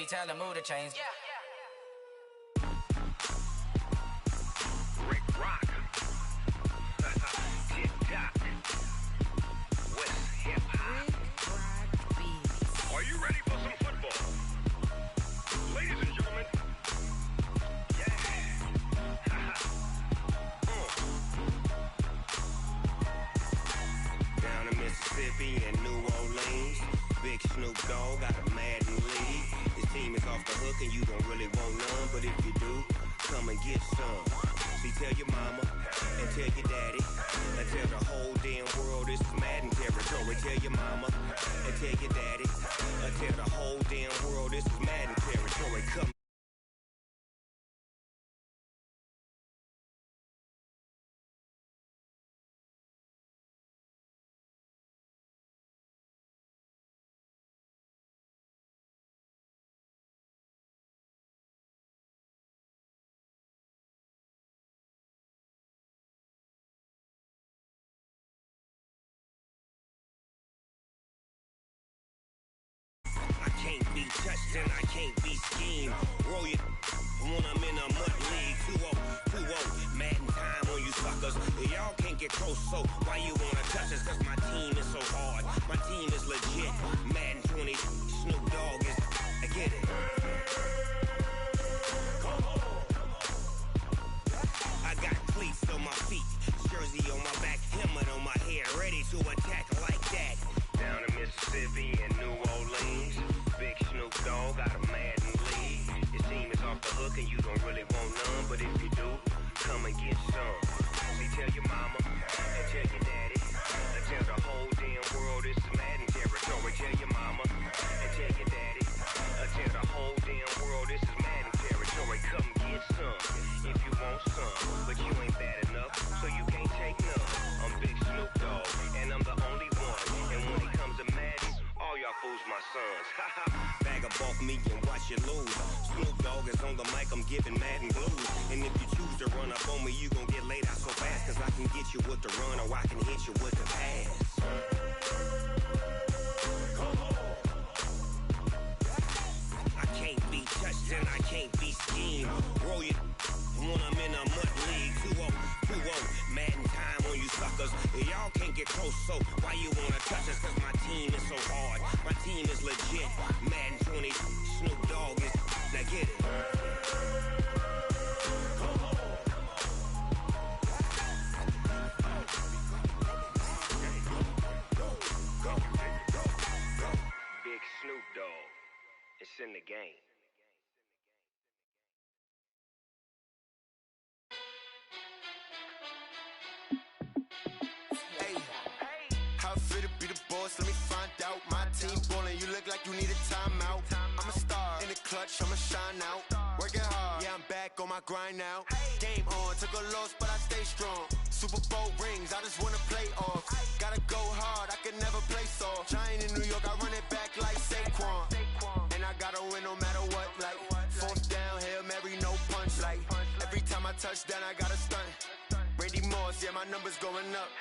baby, tell the mood to change. Rick Rock. TikTok. West Hip Hop. Are you ready for some football? Ladies and gentlemen. Yeah. Down in Mississippi and New Orleans, Big Snoop Dogg got a Madden league. His team is off the hook and you don't really want none, but if you do, come and get some. See, tell your mama and tell your daddy and tell the whole damn world this is Madden territory. Tell your mama and tell your daddy and tell the whole damn world this is Madden territory. Come. Can't be touched and I can't be schemed. Roll your when I'm in a mud league. 2-0, Madden time on you suckers. Y'all can't get close, so why you wanna touch us? Cause my team is so hard. My team is legit. Madden 20, Snoop Dogg is. I get it. I got cleats on my feet, jersey on my back, helmet on my head, ready to attack like that. Down in Mississippi and New Orleans, Big Snoop Dogg got a Madden league. His team is off the hook and you don't really want none, but if you do, come and get some. See, tell your mama and tell your daddy and tell the whole damn world this is Madden territory. Tell your mama and tell your daddy and tell the whole damn world this is Madden territory. Come get some if you want some, but you ain't bad enough, so you can't take none. I'm Big Snoop Dogg and I'm the only one, and when it comes to Madden, all y'all fools my sons. Bag up off me and watch you lose. Snoop Dogg is on the mic, I'm giving Madden blues. And if you choose to run up on me, you gon' get laid out so fast. Cause I can get you with the run or I can hit you with the pass. I can't be touched and I can't be schemed. Roll your when I'm in a mud league. 2-0, Madden time on you suckers. Y'all can't get close, so why you wanna touch us? Cause my team is so hard. My team is legit. Madden 20, Snoop Dogg is. Now get it. Big Snoop Dogg. It's in the game. How fit to be the boss? Let me find out. My team ballin', you look like you need a timeout. I'm a star in the clutch, I'ma shine out. Working hard, yeah, I'm back on my grind now. Game on, took a loss, but I stay strong. Super Bowl rings, I just wanna play off. Gotta go hard, I can never play soft. Giant in New York, I run it back like Saquon. And I gotta win no matter what, like fourth down, Hail Mary, no punch. Like every time I touch down, I gotta stunt. Randy Moss, yeah, my numbers going up.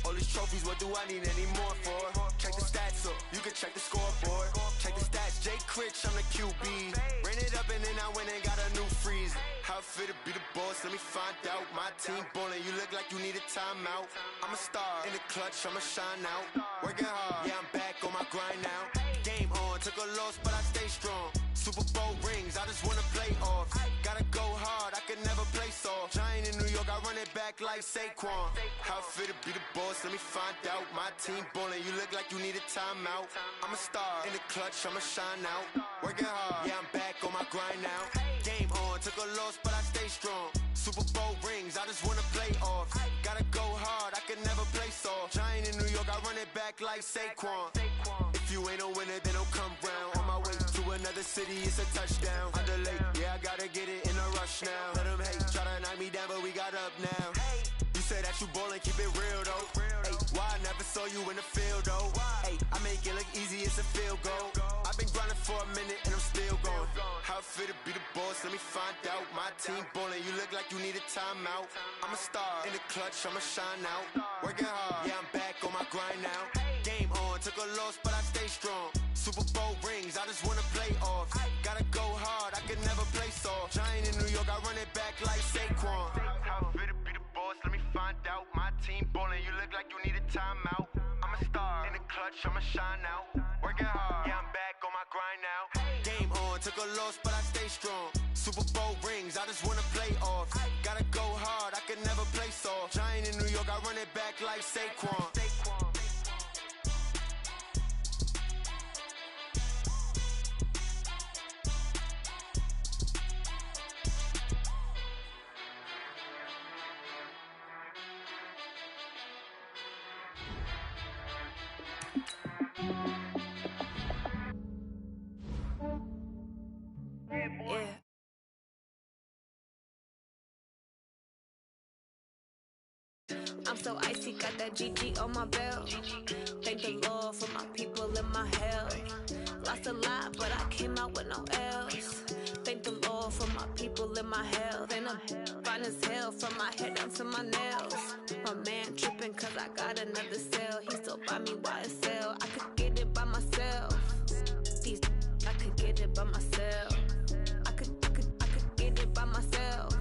All these trophies, what do I need any more for? Check the stats up, you can check the scoreboard. Check the stats, Jay Critch, I'm the QB. Ran it up and then I went and got a new freeze. How fit to be the boss, let me find out. My team ballin', you look like you need a timeout. I'm a star in the clutch, I'ma shine out. Working hard, yeah, I'm back on my grind now. Game on, took a loss, but I stay strong. Super Bowl rings, I just wanna play off. Gotta go hard, I can never play soft. Giant in New York, I run it back like Saquon. How fit to be the boss, let me find out. My team ballin', you look like you need a timeout. I'm a star in the clutch, I'ma shine out. Working hard, yeah, I'm back on my grind now. Game on, took a loss, but I stay strong. Super Bowl rings, I just wanna play off. Gotta go hard, I can never play soft. Giant in New York, I run it back like Saquon. If you ain't a winner, then don't come round. On my way to another city, it's a touchdown. I delay, yeah, I gotta get it in a rush now. Let them hate, try to knock me down, but we got up now. You say that you ballin', keep it real though. Hey, why I never saw you in the field though? Hey, I make it look easy, it's a field goal. I've been grinding for a minute and I'm still going. How fit to be the boss, let me find out. My team ballin', you look like you need a timeout. I'm a star in the clutch, I'ma shine out. Working hard, yeah, I'm back on my grind now. Game on, took a loss, but I stay strong. Super Bowl rings, I just wanna play off. Gotta clutch, I'ma shine out. Working hard, yeah, I'm back on my grind now. Game on, took a loss, but I stay strong. Super Bowl rings, I just wanna play off. Gotta go hard, I can never play soft. Giant in New York, I run it back like Saquon. I'm so icy, got that GG on my belt. Thank the Lord for my people in my hell. Lost a lot, but I came out with no L's. Thank the Lord for my people in my hell. Then I'm fine as hell from my head down to my nails. My man tripping cause I got another cell. He still buy me YSL. I could get it by myself. These I could get it by myself. I could get it by myself.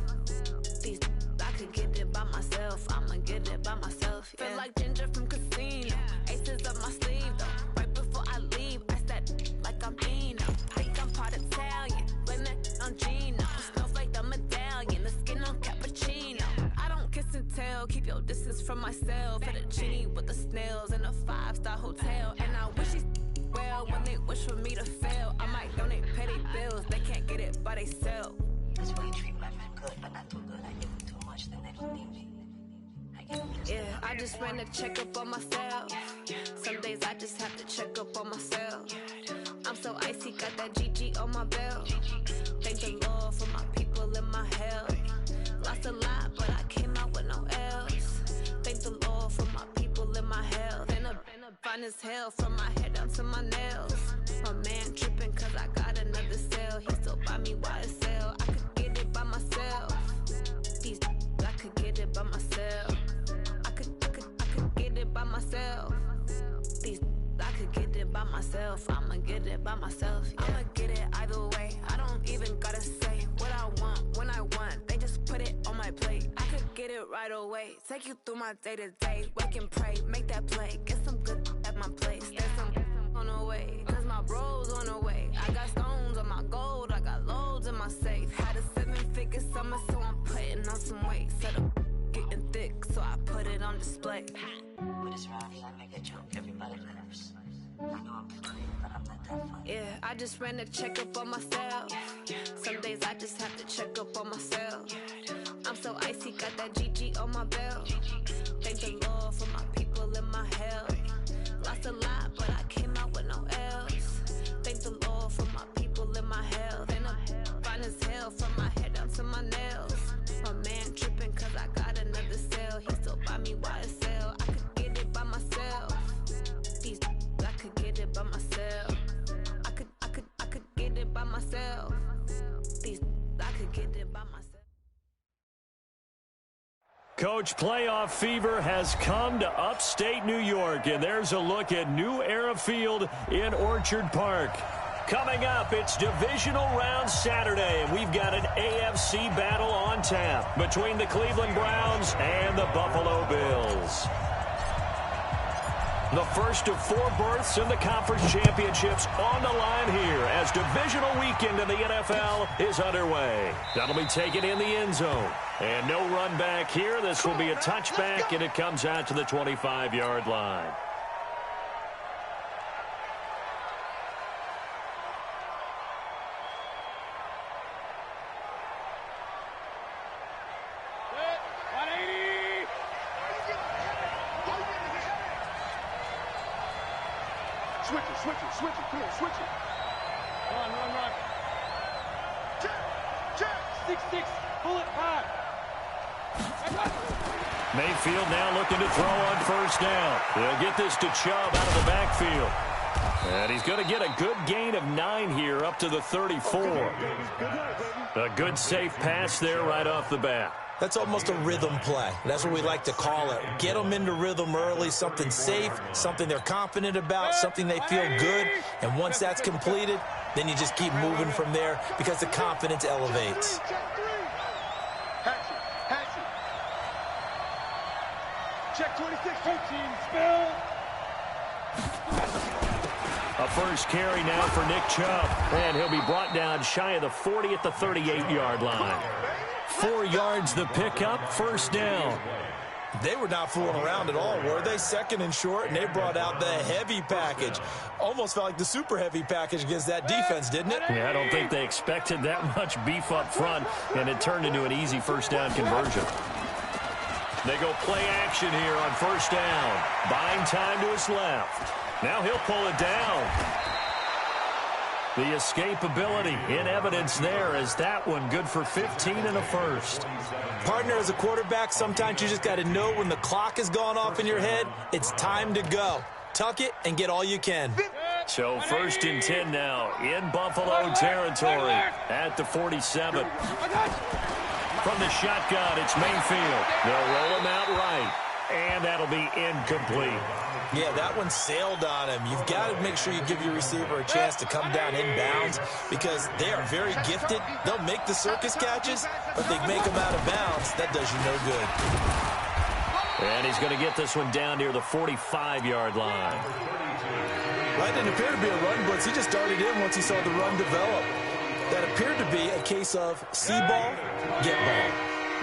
These I could get it by myself. I'ma get it by myself. Yeah. Feel like Ginger from Casino. Aces up my sleeve though. Right before I leave, I said like I'm Eno. Think I'm part Italian. Blame it on Gino. Smells like the medallion. The skin on cappuccino. I don't kiss and tell. Keep your distance from myself. Fettuccine with the snails in a 5-star hotel. And I wish these well when they wish for me to fail. I might donate petty bills. They can't get it by themselves. That's why you treat women good, but not too good. I give them too much, then they don't need me. Yeah, I just ran a checkup on myself. Some days I just have to check up on myself. I'm so icy, got that GG on my belt. Thank the Lord for my people in my hell. Lost a lot, but I came out with no L's. Thank the Lord for my people in my hell. Then I'm fine as hell from my head down to my nails. My man tripping cause I got another cell. He still buy me YSL. I could get it by myself. These I could get it by myself. I could get it by myself. These I could get it by myself. I'ma get it by myself. Yeah. I'ma get it either way. I don't even gotta say what I want when I want. They just put it on my plate. I could get it right away. Take you through my day to day. Wake and pray, make that play. Get some good at my place. There's some on the way. Cause my bro's on the way. I got stones on my gold. I got loads in my safe. Had a 7-figure summer, so I'm putting on some weight. Set up getting thick, so I put it on display. With this rowdy, I make a joke, everybody laughs. I know I'm funny, but I'm not that funny. Yeah, I just ran a checkup on myself. Some days I just have to check up on myself. I'm so icy, got that GG on my belt. Thank the Lord for my people in my hell. Lost a lot, but I came out with no L's. Thank the Lord for my people in my hell. Then I'm fine as hell from my head down to my nails. My man tripping cause I got another cell. He still buy me YSL. I could get it by myself. These I could get it by myself. I could get it by myself. These I could get it by myself. Coach, playoff fever has come to upstate New York, and there's a look at New Era Field in Orchard Park. Coming up, it's divisional round Saturday, and we've got an AFC battle on tap between the Cleveland Browns and the Buffalo Bills. The first of 4 berths in the conference championships on the line here as divisional weekend in the NFL is underway. That'll be taken in the end zone. And no run back here. This will be a touchback, and it comes out to the 25-yard line. Switch it, come on, switch it. Run. Check. 6-6, pull it high. Mayfield now looking to throw on first down. He'll get this to Chubb out of the backfield. And he's going to get a good gain of 9 here up to the 34. A good safe pass there right off the bat. That's almost a rhythm play. That's what we like to call it. Get them into rhythm early, something safe, something they're confident about, something they feel good. And once that's completed, then you just keep moving from there because the confidence elevates. Check 26, 13, spell. A first carry now for Nick Chubb. And he'll be brought down shy of the 40 at the 38-yard line. 4 yards the pickup, first down. They were not fooling around at all, were they? Second and short, and they brought out the heavy package. Almost felt like the super heavy package against that defense, didn't it? Yeah, I don't think they expected that much beef up front, and it turned into an easy first down conversion. They go play action here on first down. Buying time to his left. Now he'll pull it down. The escapability in evidence there as that one good for 15 and a first. Partner, as a quarterback, sometimes you just got to know when the clock has gone off in your head, it's time to go. Tuck it and get all you can. So first and 10 now in Buffalo territory at the 47. From the shotgun, it's Mayfield. They'll roll him out right, and that'll be incomplete. Yeah, that one sailed on him. You've got to make sure you give your receiver a chance to come down inbounds because they are very gifted. They'll make the circus catches, but they make them out of bounds. That does you no good. And he's going to get this one down near the 45-yard line. That didn't appear to be a run blitz. He just darted in once he saw the run develop. That appeared to be a case of see ball, get ball.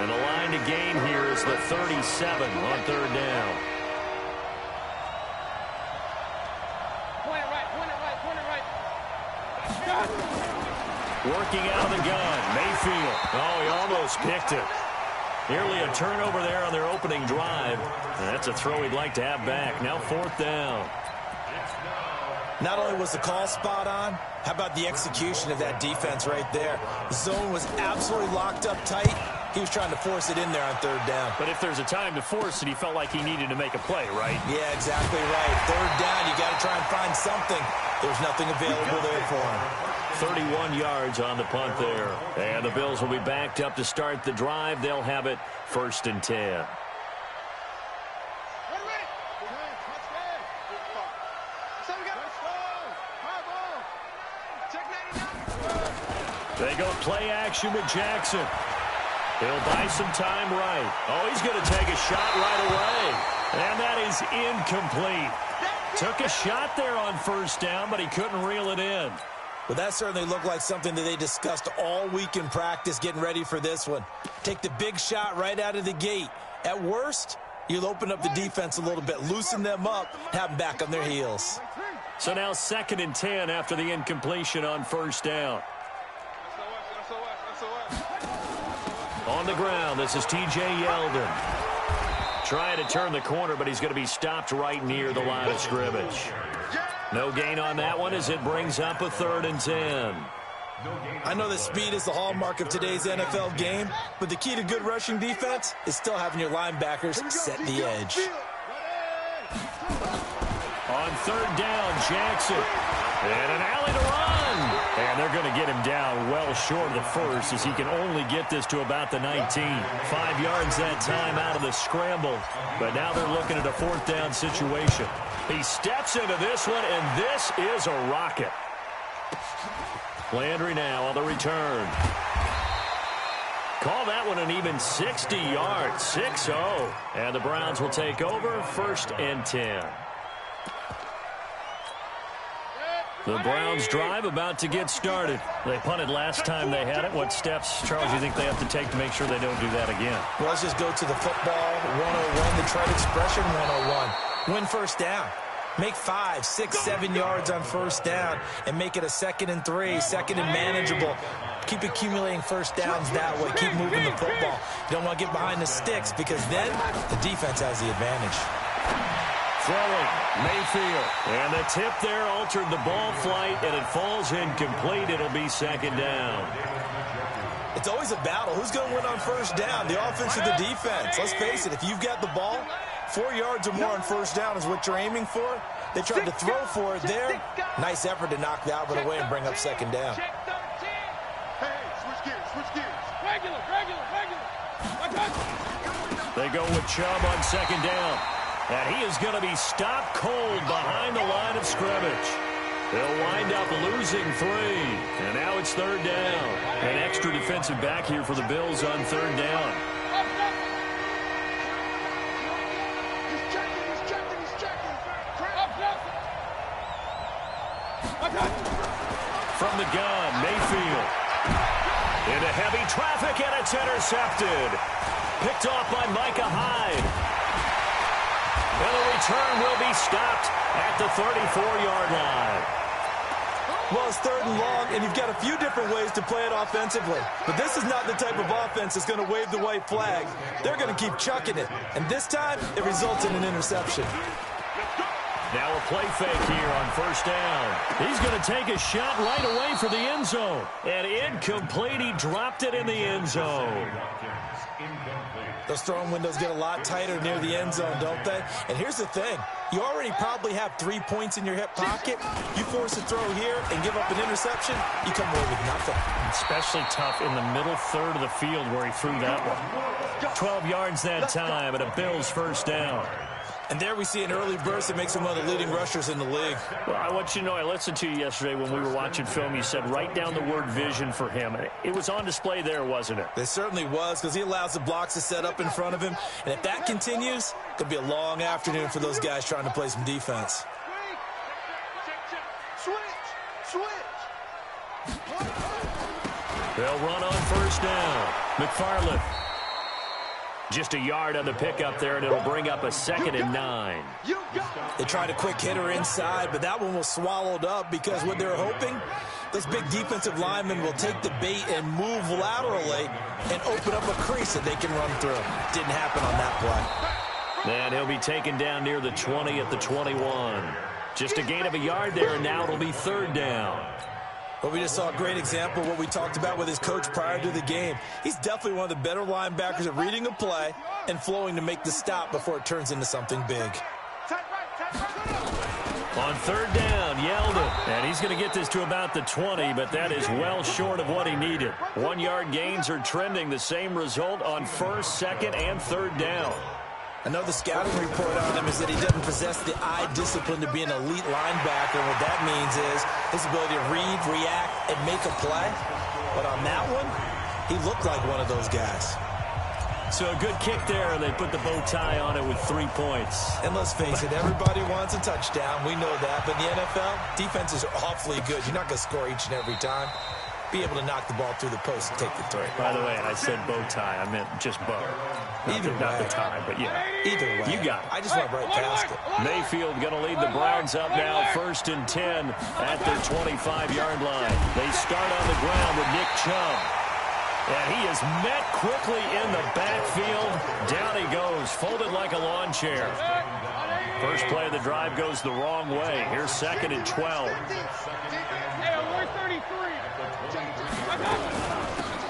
And the line to gain here is the 37 on third down. Working out of the gun, Mayfield. Oh, he almost picked it. Nearly a turnover there on their opening drive. And that's a throw he'd like to have back. Now fourth down. Not only was the call spot on, how about the execution of that defense right there? The zone was absolutely locked up tight. He was trying to force it in there on third down. But if there's a time to force it, he felt like he needed to make a play, right? Yeah, exactly right. Third down, you got to try and find something. There's nothing available there for him. 31 yards on the punt there. And the Bills will be backed up to start the drive. They'll have it first and 10. They go play action with Jackson. He'll buy some time right. Oh, he's going to take a shot right away. And that is incomplete. Took a shot there on first down, but he couldn't reel it in. Well, that certainly looked like something that they discussed all week in practice getting ready for this one. Take the big shot right out of the gate. At worst, you'll open up the defense a little bit, loosen them up, have them back on their heels. So now second and 10 after the incompletion on first down. On the ground, this is T.J. Yeldon. Trying to turn the corner, but he's going to be stopped right near the line of scrimmage. No gain on that one as it brings up a third and 10. I know that speed is the hallmark of today's NFL game, but the key to good rushing defense is still having your linebackers set the edge. On third down, Jackson. And an alley to run. And they're going to get him down well short of the first as he can only get this to about the 19. 5 yards that time out of the scramble. But now they're looking at a fourth down situation. He steps into this one, and this is a rocket. Landry now on the return. Call that one an even 60 yards, 6-0. And the Browns will take over first and 10. The Browns drive about to get started. They punted last time they had it. What steps, Charles, do you think they have to take to make sure they don't do that again? Well, let's just go to the football 101, the trite expression 101. Win first down. Make 5, 6, 7 yards on first down and make it a 2nd and 3, 2nd and manageable. Keep accumulating first downs that way. Keep moving the football. You don't want to get behind the sticks because then the defense has the advantage. Throwing, Mayfield. And the tip there altered the ball flight, and it falls incomplete. It'll be second down. It's always a battle. Who's going to win on first down, the offense or the defense? Let's face it, if you've got the ball, 4 yards or more on first down is what you're aiming for. They tried to throw for it there. Nice effort to knock that one away and bring up second down. Hey, switch gears. Regular. They go with Chubb on second down. And he is going to be stopped cold behind the line of scrimmage. They'll wind up losing 3. And now it's third down. An extra defensive back here for the Bills on third down. Mayfield. Into heavy traffic, and it's intercepted. Picked off by Micah Hyde. And the return will be stopped at the 34-yard line. Well, it's 3rd and long, and you've got a few different ways to play it offensively. But this is not the type of offense that's going to wave the white flag. They're going to keep chucking it. And this time, it results in an interception. Now a play fake here on 1st down. He's going to take a shot right away for the end zone. And incomplete. He dropped it in the end zone. Those throwing windows get a lot tighter near the end zone, don't they? And here's the thing. You already probably have 3 points in your hip pocket. You force a throw here and give up an interception, you come away with nothing. Especially tough in the middle third of the field where he threw that one. 12 yards that time, and a Bills 1st down. And there we see an early burst that makes him one of the leading rushers in the league. Well, I want you to know, I listened to you yesterday when we were watching film. You said write down the word vision for him. It was on display there, wasn't it? It certainly was, because he allows the blocks to set up in front of him. And if that continues, it could be a long afternoon for those guys trying to play some defense. They'll run on 1st down. McFarland. Just a yard on the pickup there, and it'll bring up a 2nd and 9. They tried a quick hitter inside, but that one was swallowed up because what they're hoping, those big defensive linemen will take the bait and move laterally and open up a crease that they can run through. Didn't happen on that play. And he'll be taken down near the 20 at the 21. Just a gain of a yard there, and now it'll be 3rd down. But we just saw a great example of what we talked about with his coach prior to the game. He's definitely one of the better linebackers at reading a play and flowing to make the stop before it turns into something big. On 3rd down, Yeldon. And he's going to get this to about the 20, but that is well short of what he needed. 1-yard gains are trending the same result on 1st, 2nd, and 3rd down. Another scouting report on him is that he doesn't possess the eye discipline to be an elite linebacker. And what that means is his ability to read, react, and make a play. But on that one, he looked like one of those guys. So a good kick there, and they put the bow tie on it with 3 points. And let's face it, everybody wants a touchdown. We know that. But in the NFL, defenses are awfully good. You're not going to score each and every time. Be able to knock the ball through the post and take the throw. By the way, I said bow tie. I meant just bow. Not the tie, but yeah. Either way. You got it. I just went right past it. Mayfield going to lead the Browns up now, 1st and 10 at their 25-yard line. They start on the ground with Nick Chubb. And he is met quickly in the backfield. Down he goes, folded like a lawn chair. First play of the drive goes the wrong way. Here's 2nd and 12.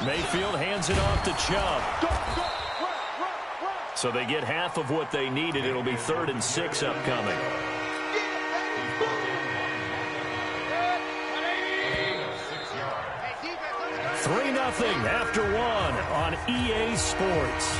Mayfield hands it off to Chubb. So they get half of what they needed. It'll be 3rd and 6 upcoming. Three 3-0 after 1 on EA Sports.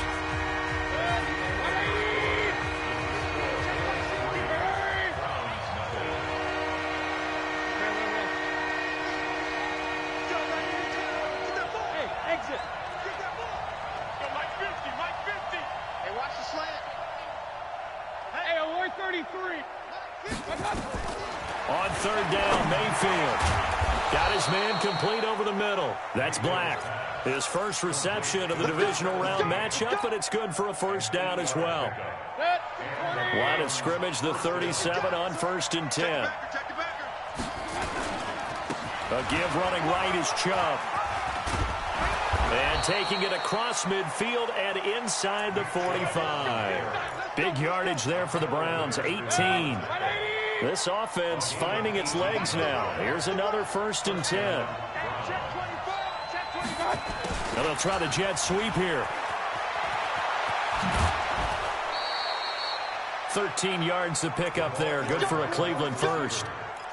On 3rd down, Mayfield got his man complete over the middle. That's Black. His first reception of the divisional round matchup, but it's good for a 1st down as well. Line of scrimmage, the 37 on 1st and 10. A give running right is Chubb. And taking it across midfield and inside the 45. Big yardage there for the Browns, 18. This offense finding its legs now. Here's another 1st and 10. And they'll try the jet sweep here. 13 yards to pick up there. Good for a Cleveland first.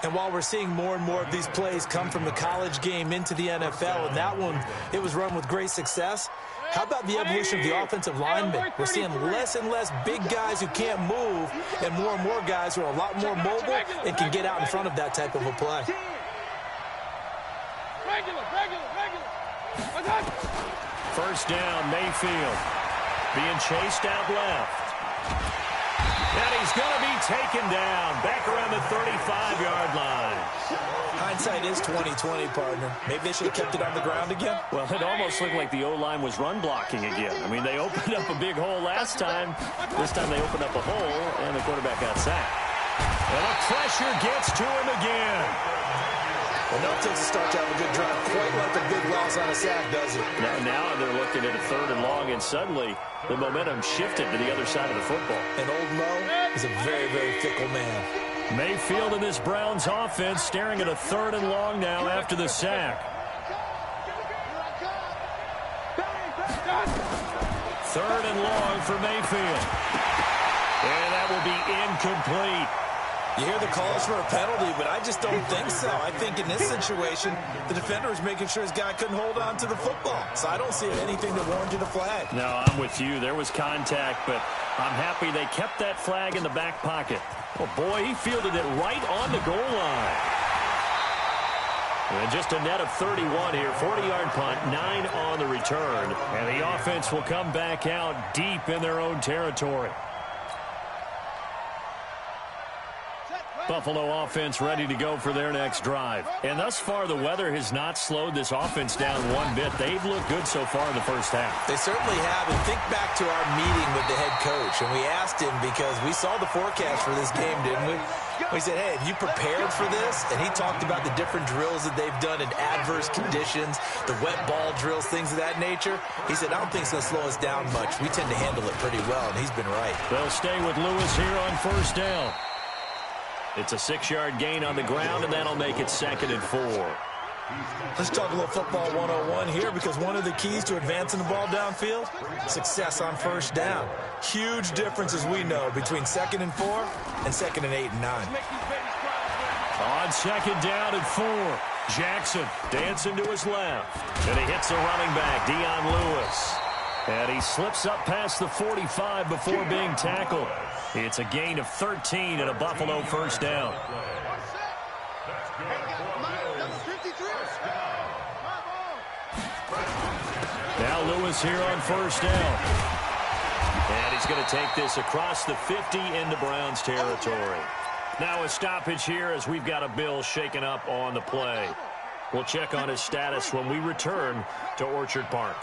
And while we're seeing more and more of these plays come from the college game into the NFL, and that one, it was run with great success, how about the evolution of the offensive linemen? We're seeing less and less big guys who can't move and more guys who are a lot more mobile and can get out in front of that type of a play. First down, Mayfield. Being chased out left. And he's going to be taken down back around the 35-yard line. Hindsight is 20/20, partner. Maybe they should have kept it on the ground again. Well, it almost looked like the O-line was run blocking again. I mean, they opened up a big hole last time. This time they opened up a hole, and the quarterback got sacked. And the pressure gets to him again. Well, now it takes a start to have a good drive. Quite like a big loss on a sack, does it? Now they're looking at a 3rd and long, and suddenly the momentum shifted to the other side of the football. And old Mo is a very, very fickle man. Mayfield and this Browns offense staring at a 3rd and long now after the sack. 3rd and long for Mayfield. And that will be incomplete. You hear the calls for a penalty, but I just don't think so. I think in this situation, the defender was making sure his guy couldn't hold on to the football. So I don't see anything that warranted a flag. No, I'm with you. There was contact, but I'm happy they kept that flag in the back pocket. Oh, boy, he fielded it right on the goal line. And just a net of 31 here. 40-yard punt, 9 on the return. And the offense will come back out deep in their own territory. Buffalo offense ready to go for their next drive. And thus far, the weather has not slowed this offense down one bit. They've looked good so far in the first half. They certainly have. And think back to our meeting with the head coach. And we asked him because we saw the forecast for this game, didn't we? We said, hey, have you prepared for this? And he talked about the different drills that they've done in adverse conditions, the wet ball drills, things of that nature. He said, I don't think it's going to slow us down much. We tend to handle it pretty well, and he's been right. They'll stay with Lewis here on 1st down. It's a 6-yard gain on the ground, and that'll make it 2nd and 4. Let's talk a little football 101 here, because one of the keys to advancing the ball downfield, success on 1st down. Huge difference, as we know, between 2nd and 4 and 2nd and 8 and 9. On 2nd down and 4, Jackson dancing to his left, and he hits a running back, Dion Lewis. And he slips up past the 45 before being tackled. It's a gain of 13 and a Buffalo 1st down. Now Lewis here on 1st down. And he's going to take this across the 50 into Browns territory. Now a stoppage here as we've got a Bill shaken up on the play. We'll check on his status when we return to Orchard Park.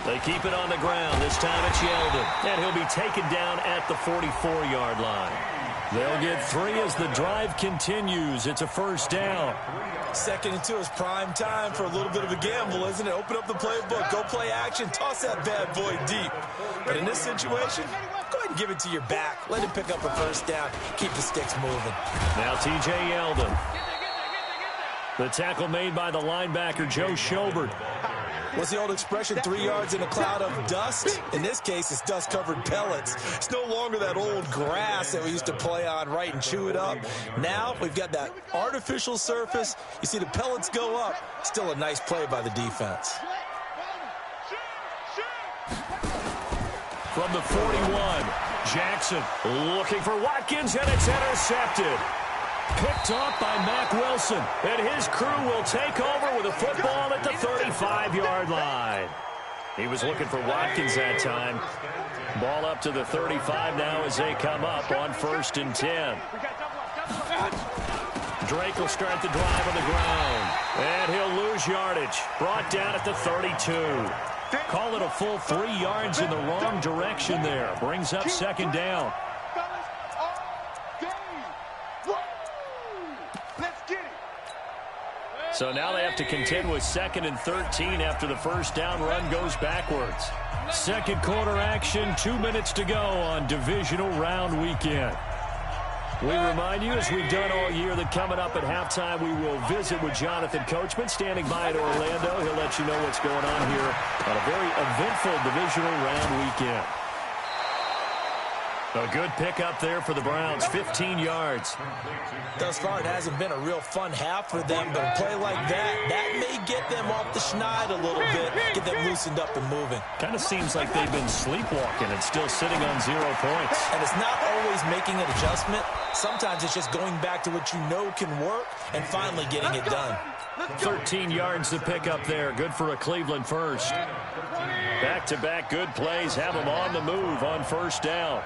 They keep it on the ground. This time it's Yeldon. And he'll be taken down at the 44-yard line. They'll get 3 as the drive continues. It's a 1st down. 2nd and 2 is prime time for a little bit of a gamble, isn't it? Open up the playbook. Go play action. Toss that bad boy deep. But in this situation, go ahead and give it to your back. Let him pick up a 1st down. Keep the sticks moving. Now T.J. Yeldon. The tackle made by the linebacker, Joe Schobert. What's the old expression, 3 yards in a cloud of dust? In this case, it's dust-covered pellets. It's no longer that old grass that we used to play on, right, and chew it up. Now we've got that artificial surface. You see the pellets go up. Still a nice play by the defense. From the 41, Jackson looking for Watkins, and it's intercepted. Picked off by Mack Wilson, and his crew will take over with a football at the 35-yard line. He was looking for Watkins that time. Ball up to the 35 now as they come up on 1st and 10. Drake will start the drive on the ground, and he'll lose yardage. Brought down at the 32. Call it a full 3 yards in the wrong direction there. Brings up 2nd down. So now they have to contend with 2nd and 13 after the 1st down run goes backwards. 2nd quarter action, 2 minutes to go on divisional round weekend. We remind you, as we've done all year, that coming up at halftime, we will visit with Jonathan Coachman standing by at Orlando. He'll let you know what's going on here on a very eventful divisional round weekend. A good pickup there for the Browns, 15 yards. Thus far, it hasn't been a real fun half for them, but a play like that may get them off the schneid a little bit, get them loosened up and moving. Kind of seems like they've been sleepwalking and still sitting on 0 points. And it's not always making an adjustment. Sometimes it's just going back to what you know can work and finally getting it done. 13 yards to pick up there. Good for a Cleveland first. Back-to-back good plays have them on the move on first down.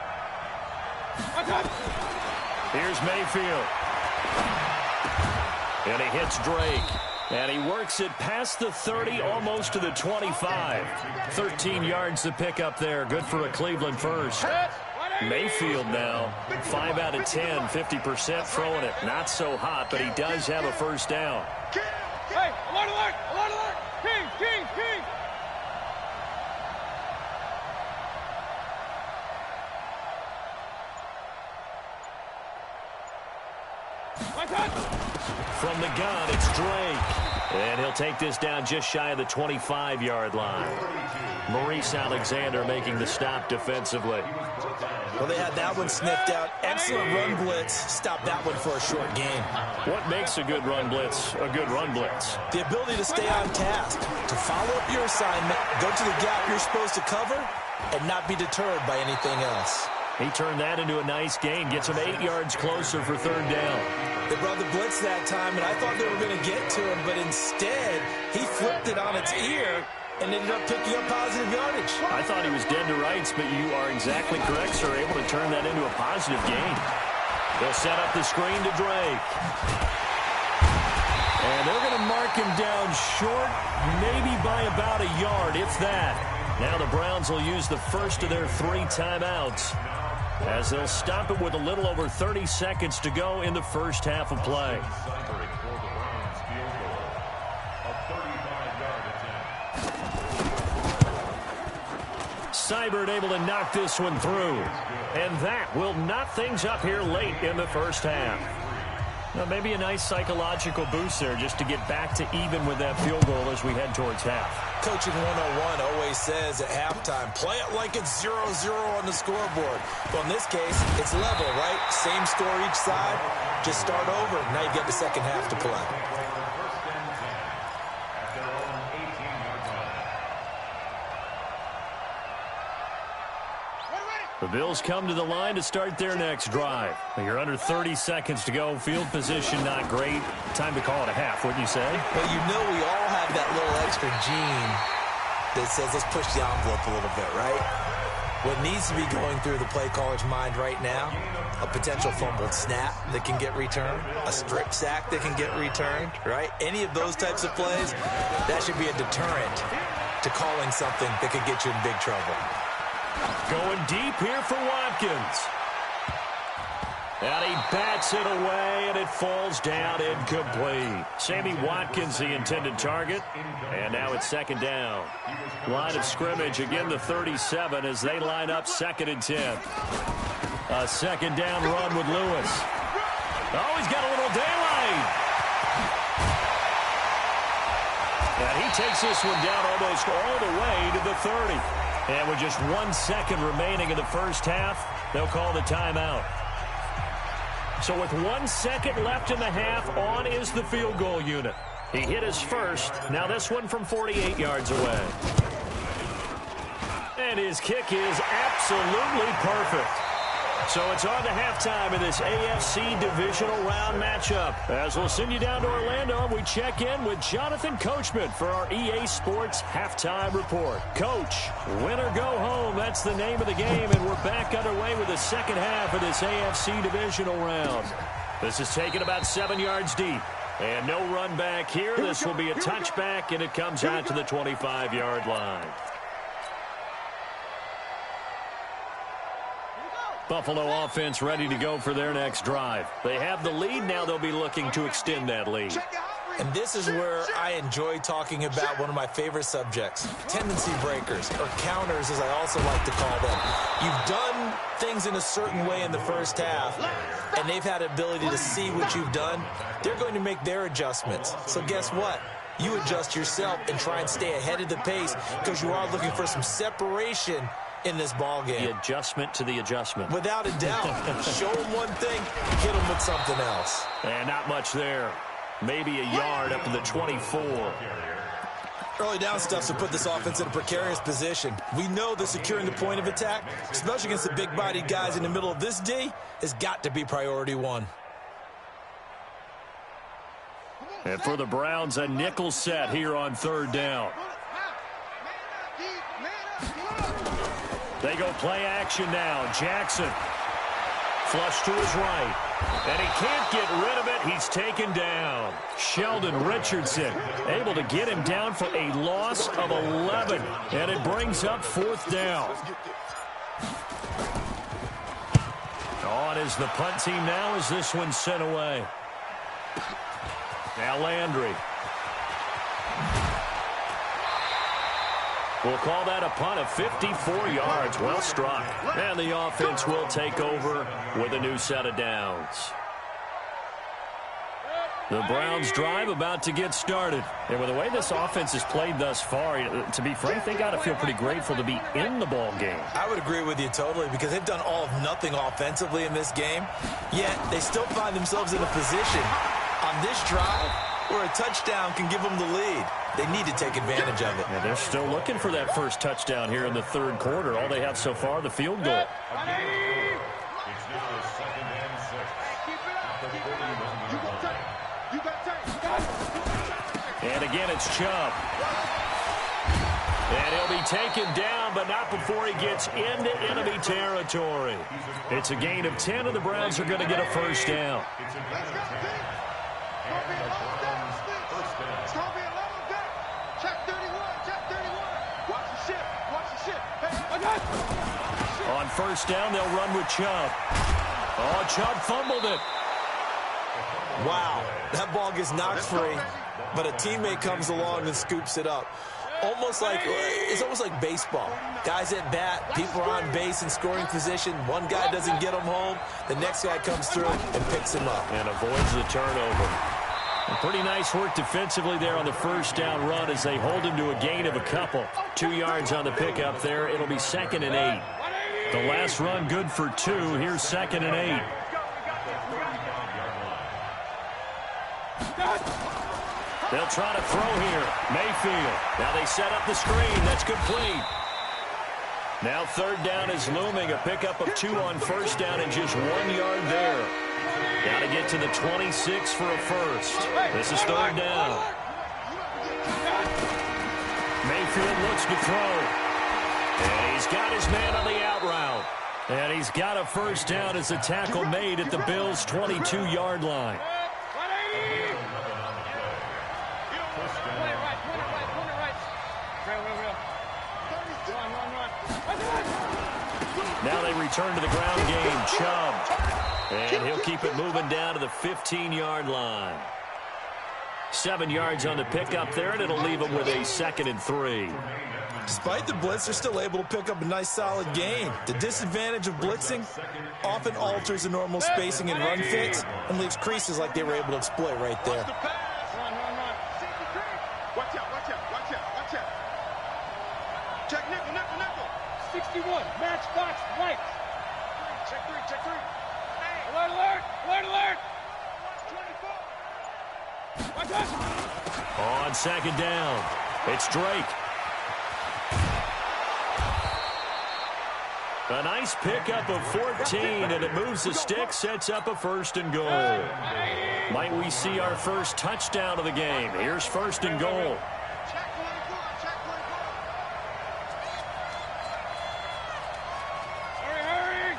Here's Mayfield. And he hits Drake. And he works it past the 30, almost to the 25. 13 yards to pick up there. Good for a Cleveland first. Mayfield now, 5 out of 10, 50% throwing it. Not so hot, but he does have a first down. Hey, alert, alert, alert, alert. King. From the gun, it's Drake. And he'll take this down just shy of the 25-yard line. Maurice Alexander making the stop defensively. Well, they had that one sniffed out. Excellent run blitz. Stopped that one for a short game. What makes a good run blitz a good run blitz? The ability to stay on task, to follow up your assignment, go to the gap you're supposed to cover, and not be deterred by anything else. He turned that into a nice gain, gets him 8 yards closer for third down. They brought the blitz that time, and I thought they were going to get to him, but instead, he flipped it on its ear and ended up picking up positive yardage. I thought he was dead to rights, but you are exactly correct, sir. Able to turn that into a positive gain. They'll set up the screen to Drake. And they're going to mark him down short, maybe by about a yard, if that. Now the Browns will use the first of their 3 timeouts, as they'll stop it with a little over 30 seconds to go in the first half of play. Seibert able to knock this one through. And that will knot things up here late in the first half. Now, maybe a nice psychological boost there just to get back to even with that field goal as we head towards half. Coaching 101 always says at halftime, play it like it's 0-0 on the scoreboard. Well, in this case, it's level, right? Same score each side. Just start over. Now you get the second half to play. The Bills come to the line to start their next drive. You're under 30 seconds to go. Field position not great. Time to call it a half, wouldn't you say? Well, you know we all have that little extra gene that says let's push the envelope a little bit, right? What needs to be going through the play caller's mind right now, a potential fumbled snap that can get returned, a strip sack that can get returned, right? Any of those types of plays, that should be a deterrent to calling something that could get you in big trouble. Going deep here for Watkins. And he bats it away, and it falls down incomplete. Sammy Watkins, the intended target. And now it's second down. Line of scrimmage, again the 37 as they line up 2nd and 10. A second down run with Lewis. Oh, he's got a little daylight. And he takes this one down almost all the way to the 30. And with just 1 second remaining in the first half, they'll call the timeout. So with 1 second left in the half, on is the field goal unit. He hit his first. Now this one from 48 yards away. And his kick is absolutely perfect. So it's on to halftime in this AFC divisional round matchup. As we'll send you down to Orlando, we check in with Jonathan Coachman for our EA Sports Halftime Report. Coach, win or go home, that's the name of the game, and we're back underway with the second half of this AFC divisional round. This is taken about 7 yards deep. And no run back here. This will be a touchback, and it comes out to the 25-yard line. Buffalo offense ready to go for their next drive. They have the lead. Now they'll be looking to extend that lead. And this is where I enjoy talking about one of my favorite subjects, tendency breakers, or counters as I also like to call them. You've done things in a certain way in the first half, and they've had the ability to see what you've done. They're going to make their adjustments. So guess what? You adjust yourself and try and stay ahead of the pace because you are looking for some separation in this ball game. The adjustment to the adjustment. Without a doubt. Show them one thing, hit them with something else. And not much there. Maybe a yard up to the 24. Early down stuff to put this offense in a precarious position. We know that securing the point of attack, especially against the big-bodied guys in the middle of this D, has got to be priority one. And for the Browns, a nickel set here on third down. They go play action now. Jackson. Flush to his right. And he can't get rid of it. He's taken down. Sheldon Richardson able to get him down for a loss of 11. And it brings up fourth down. On is the punt team now as this one's sent away. Now Landry. We'll call that a punt of 54 yards. Well struck. And the offense will take over with a new set of downs. The Browns drive about to get started. And with the way this offense has played thus far, to be frank, they got to feel pretty grateful to be in the ball game. I would agree with you totally because they've done all of nothing offensively in this game. Yet they still find themselves in a position on this drive where a touchdown can give them the lead. They need to take advantage of it. And they're still looking for that first touchdown here in the third quarter. All they have so far, the field goal. And again, it's Chubb. And he'll be taken down, but not before he gets into enemy territory. It's a gain of 10, and the Browns are going to get a first down. On first down, they'll run with Chubb. Oh, Chubb fumbled it. Wow, that ball gets knocked free, but a teammate comes along and scoops it up. It's almost like baseball. Guys at bat, people are on base in scoring position. One guy doesn't get him home. The next guy comes through and picks him up. And avoids the turnover. And pretty nice work defensively there on the first down run as they hold him to a gain of a couple. 2 yards on the pickup there. It'll be 2nd and 8. The last run good for 2. Here's 2nd and 8. They'll try to throw here. Mayfield. Now they set up the screen. That's complete. Now third down is looming. A pickup of 2 on first down and just 1 yard there. Got to get to the 26 for a first. This is third down. Mayfield looks to throw. And he's got his man on the out route. And he's got a first down as a tackle made at the Bills' 22-yard line. Now they return to the ground game. Chubb. And he'll keep it moving down to the 15-yard line. 7 yards on the pickup there, and it'll leave them with a 2nd and 3. Despite the blitz, they're still able to pick up a nice, solid gain. The disadvantage of blitzing often alters the normal spacing and run fits and leaves creases like they were able to exploit right there. Watch out. Check nickel. 61, matchbox, right. Check 3. Alert. 24. Watch out. On second down, it's Drake. A nice pickup of 14, and it moves the stick, sets up a 1st and goal. Might we see our first touchdown of the game? Here's 1st and goal. Hurry.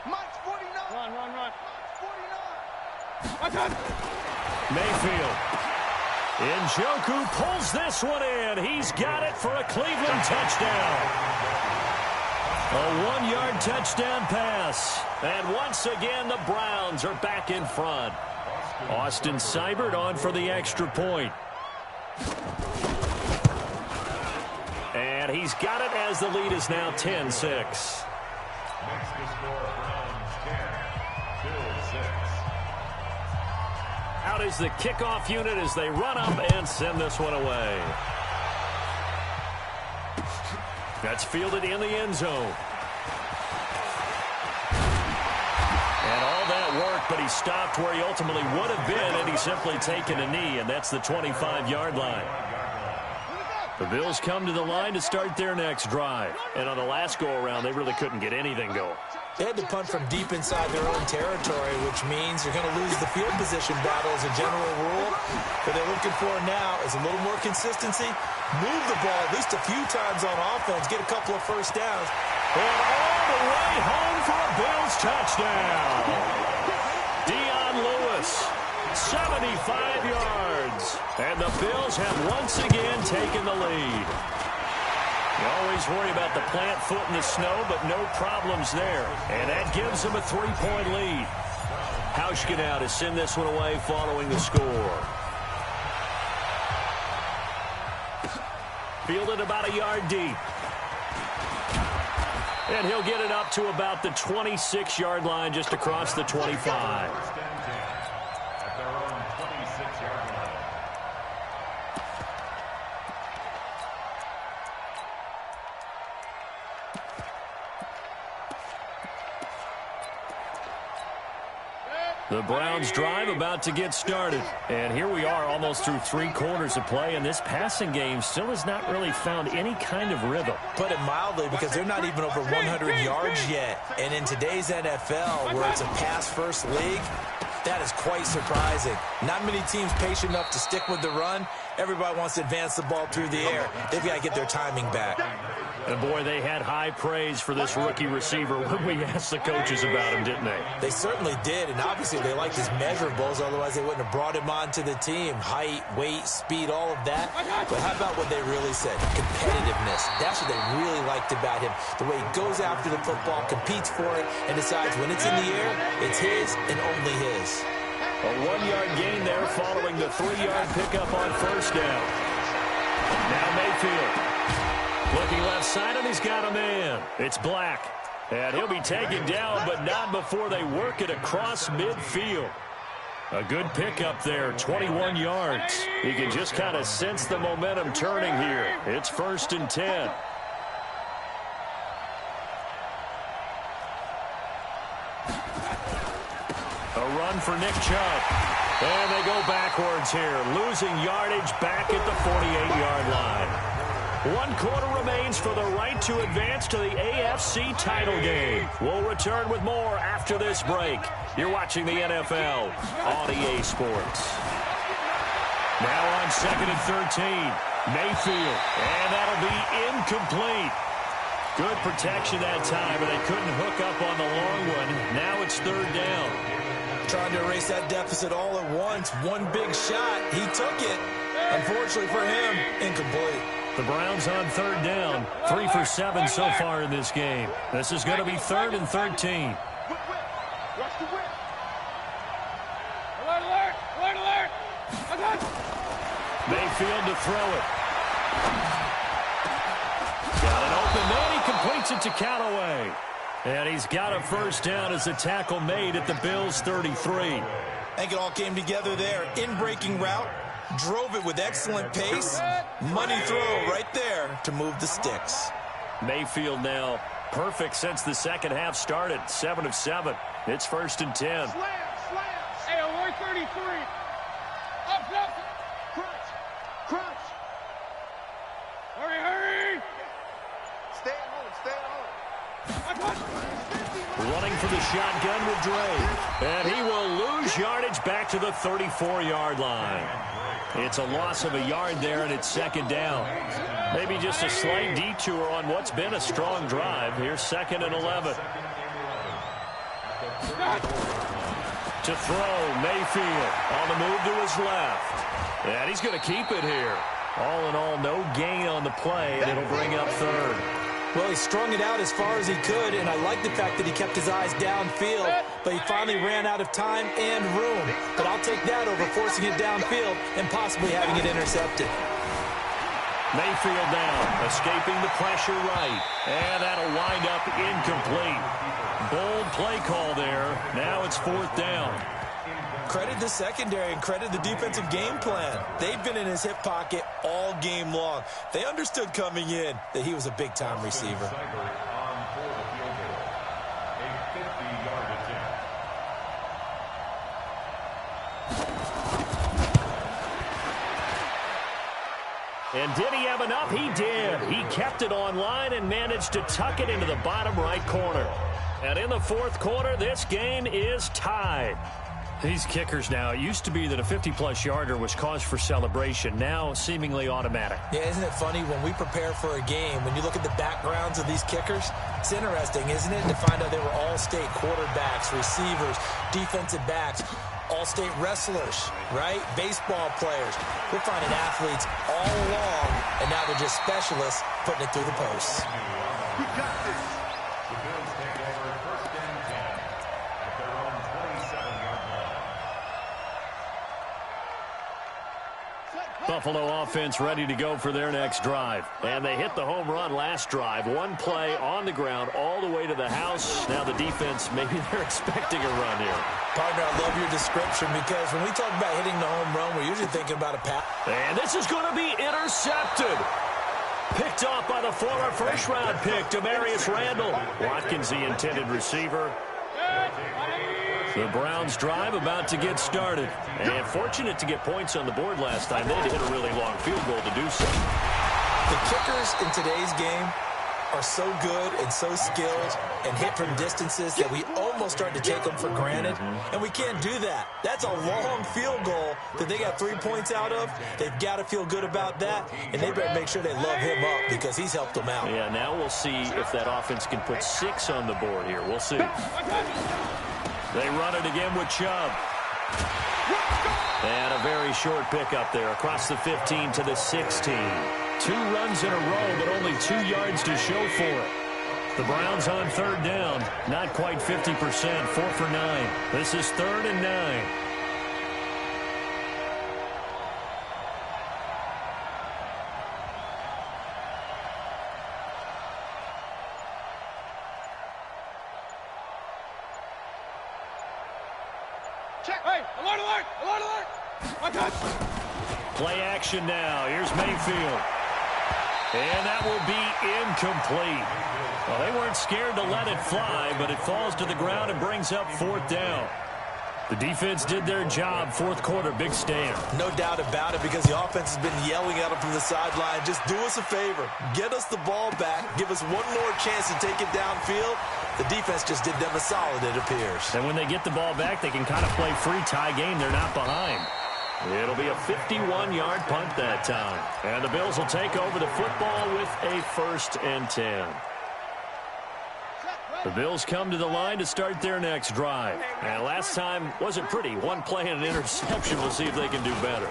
Mike's 49. Run. Mike's 49. Mayfield. Njoku pulls this one in. He's got it for a Cleveland touchdown. A 1-yard touchdown pass. And once again, the Browns are back in front. Austin Seibert on for the extra point. And he's got it as the lead is now 10-6. Out is the kickoff unit as they run up and send this one away. That's fielded in the end zone. And all that work, but he stopped where he ultimately would have been, and he's simply taken a knee, and that's the 25-yard line. The Bills come to the line to start their next drive. And on the last go-around, they really couldn't get anything going. They had to punt from deep inside their own territory, which means you're going to lose the field position battle as a general rule. What they're looking for now is a little more consistency. Move the ball at least a few times on offense. Get a couple of first downs. And all the way home for a Bills touchdown. Dion Lewis, 75 yards. And the Bills have once again taken the lead. You always worry about the plant foot in the snow, but no problems there. And that gives them a 3-point lead. Hauschka now to send this one away following the score. Fielded about a yard deep. And he'll get it up to about the 26-yard line, just across the 25. The Browns drive about to get started. And here we are almost through 3 quarters of play, and this passing game still has not really found any kind of rhythm. Put it mildly, because they're not even over 100 yards yet. And in today's NFL, where it's a pass-first league, that is quite surprising. Not many teams patient enough to stick with the run. Everybody wants to advance the ball through the air. They've got to get their timing back. And, boy, they had high praise for this rookie receiver when we asked the coaches about him, didn't they? They certainly did, and obviously they liked his measurables, otherwise they wouldn't have brought him onto the team. Height, weight, speed, all of that. But how about what they really said? Competitiveness. That's what they really liked about him. The way he goes after the football, competes for it, and decides when it's in the air, it's his and only his. A 1-yard gain there following the 3-yard pickup on first down. Now Mayfield. Looking left side, and he's got a man. It's Black. And he'll be taken down, but not before they work it across midfield. A good pickup there, 21 yards. You can just kind of sense the momentum turning here. It's 1st and 10. A run for Nick Chubb. And they go backwards here, losing yardage back at the 48-yard line. 1 quarter remains for the right to advance to the AFC title game. We'll return with more after this break. You're watching the NFL on EA Sports. Now on 2nd and 13, Mayfield, and that'll be incomplete. Good protection that time, but they couldn't hook up on the long one. Now it's 3rd down. Trying to erase that deficit all at once. One big shot. He took it. Unfortunately for him, incomplete. The Browns on 3rd down. 3 for 7 so far in this game. This is going to be 3rd and 13. Watch the whip. Alert, alert, alert, alert. I got it. Mayfield to throw it. Got an open man. He completes it to Callaway. And he's got a first down as the tackle made at the Bills' 33. I think it all came together there. In-breaking route. Drove it with excellent pace. Money throw right there to move the sticks. Mayfield now perfect since the second half started. 7 of 7. It's 1st and 10. Slam. Hey, alert 33. Up. Crunch. Hurry. Stay at home. Running for the shotgun with Dre. And he will lose yardage back to the 34-yard line. It's a loss of a yard there, and it's 2nd down. Maybe just a slight detour on what's been a strong drive. Here's 2nd and 11. To throw, Mayfield on the move to his left. And he's going to keep it here. All in all, no gain on the play, and it'll bring up 3rd. Well, he strung it out as far as he could, and I like the fact that he kept his eyes downfield, but he finally ran out of time and room. But I'll take that over forcing it downfield and possibly having it intercepted. Mayfield down, escaping the pressure right, and that'll wind up incomplete. Bold play call there. Now it's 4th down. Credit the secondary and credit the defensive game plan. They've been in his hip pocket all game long. They understood coming in that he was a big-time receiver. And did he have enough? He did. He kept it online and managed to tuck it into the bottom right corner. And in the fourth quarter, this game is tied. These kickers now, it used to be that a 50-plus yarder was cause for celebration. Now, seemingly automatic. Yeah, isn't it funny when we prepare for a game, when you look at the backgrounds of these kickers, it's interesting, isn't it, to find out they were all-state quarterbacks, receivers, defensive backs, all-state wrestlers, right? Baseball players. We're finding athletes all along, and now they're just specialists putting it through the posts. We got this. The Bills take over first and 10 at their own 27-yard line. Buffalo offense ready to go for their next drive. And they hit the home run last drive. One play on the ground all the way to the house. Now the defense, maybe they're expecting a run here. Partner, I love your description because when we talk about hitting the home run, we're usually thinking about a pass. And this is going to be intercepted. Picked off by the former first-round pick, Demarius Randall. Watkins, the intended receiver. The Browns drive about to get started. And fortunate to get points on the board last time. They had to hit a really long field goal to do so. The kickers in today's game are so good and so skilled and hit from distances that we almost start to take them for granted. And we can't do that. That's a long field goal that they got 3 points out of. They've got to feel good about that. And they better make sure they love him up because he's helped them out. Yeah, now we'll see if that offense can put 6 on the board here. We'll see. They run it again with Chubb. And a very short pickup there across the 15 to the 16. 2 runs in a row, but only 2 yards to show for it. The Browns on third down, not quite 50%, 4 for 9. This is 3rd and 9. Check. Hey, alert, alert, alert, alert. My touch. Play action now. Here's Mayfield. And that will be incomplete. Well, they weren't scared to let it fly, but it falls to the ground and brings up 4th down. The defense did their job. 4th quarter, big stand. No doubt about it because the offense has been yelling at them from the sideline. Just do us a favor. Get us the ball back. Give us one more chance to take it downfield. The defense just did them a solid, it appears. And when they get the ball back, they can kind of play free tie game. They're not behind. It'll be a 51-yard punt that time. And the Bills will take over the football with a 1st and 10. The Bills come to the line to start their next drive. And last time wasn't pretty. 1 play and an interception. We'll see if they can do better.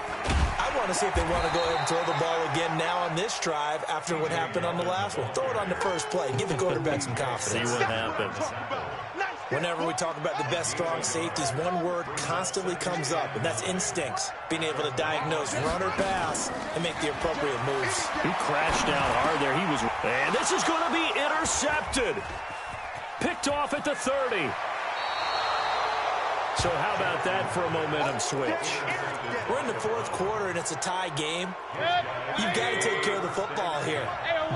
I want to see if they want to go ahead and throw the ball again now on this drive after what happened on the last one. Throw it on the first play. Give the quarterback some confidence. See what happens. Whenever we talk about the best strong safeties, one word constantly comes up, and that's instincts. Being able to diagnose run or pass and make the appropriate moves. He crashed out hard there. He was, and this is going to be intercepted. Picked off at the 30. So how about that for a momentum switch? We're in the 4th quarter, and it's a tie game. You've got to take care of the football here.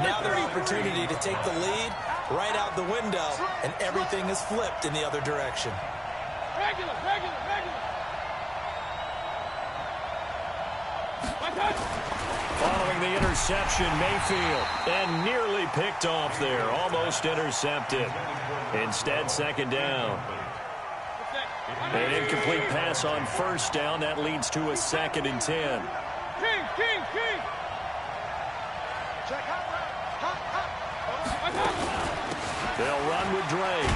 Now their opportunity to take the lead right out the window, and everything is flipped in the other direction. Regular. My touch. Following the interception, Mayfield, and nearly picked off there. Almost intercepted. Instead, 2nd down. An incomplete pass on 1st down. That leads to a 2nd and 10. King. They'll run with Drake.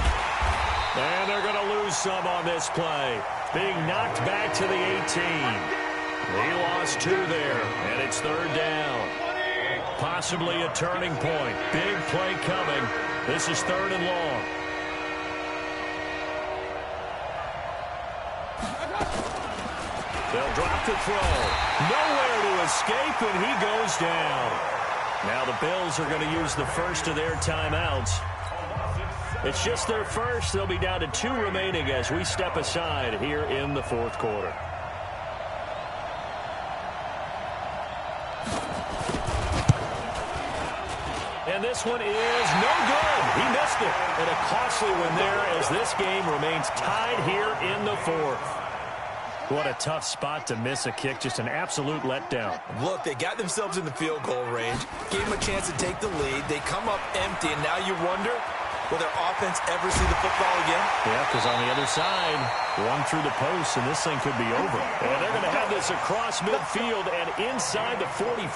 And they're going to lose some on this play. Being knocked back to the 18. He lost 2 there, and it's 3rd down. Possibly a turning point. Big play coming. This is 3rd and long. They'll drop the throw. Nowhere to escape, and he goes down. Now the Bills are going to use the first of their timeouts. It's just their first. They'll be down to 2 remaining as we step aside here in the 4th quarter. And this one is no good. He missed it. And a costly one there as this game remains tied here in the 4th. What a tough spot to miss a kick. Just an absolute letdown. Look, they got themselves in the field goal range, gave them a chance to take the lead. They come up empty, and now you wonder, will their offense ever see the football again? Yeah, because on the other side, one through the post, and this thing could be over. And they're going to have this across midfield and inside the 45.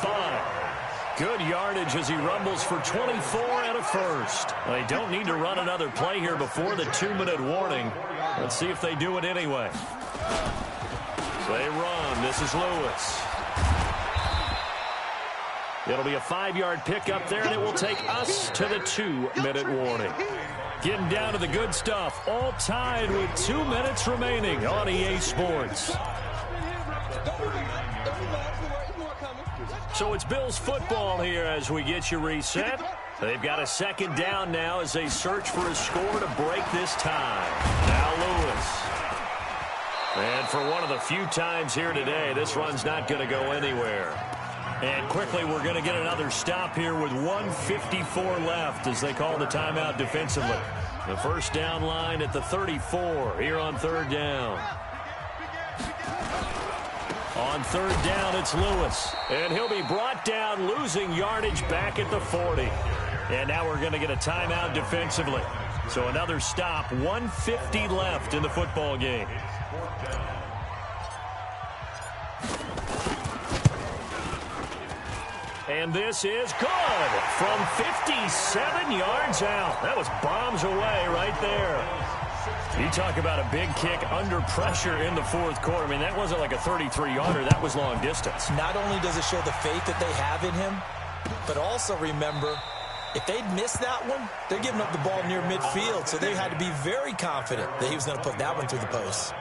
Good yardage as he rumbles for 24 and a first. They don't need to run another play here before the 2-minute warning. Let's see if they do it anyway. They run. This is Lewis. It'll be a 5-yard pickup there, and it will take us to the 2-minute warning. Getting down to the good stuff. All tied with 2 minutes remaining on EA Sports. So it's Bills football here as we get you reset. They've got a second down now as they search for a score to break this tie. Now Lewis. And for one of the few times here today, this run's not going to go anywhere. And quickly, we're going to get another stop here with 1:54 left as they call the timeout defensively. The first down line at the 34 here on third down. On third down, it's Lewis. And he'll be brought down, losing yardage back at the 40. And now we're going to get a timeout defensively. So another stop, 1:50 left in the football game. And this is good from 57 yards out. That was bombs away right there. You talk about a big kick under pressure in the fourth quarter. I mean, that wasn't like a 33-yarder. That was long distance. Not only does it show the faith that they have in him, but also remember, if they'd missed that one, they're giving up the ball near midfield, so they had to be very confident that he was going to put that one through the post.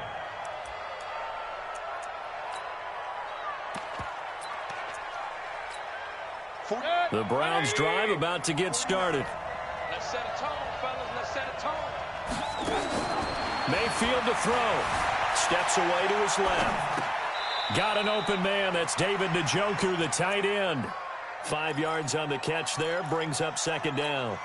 The Browns drive about to get started. Let's set a tone, fellas. Let's set a tone. Mayfield to throw. Steps away to his left. Got an open man. That's David Njoku, the tight end. 5 yards on the catch there. Brings up second down.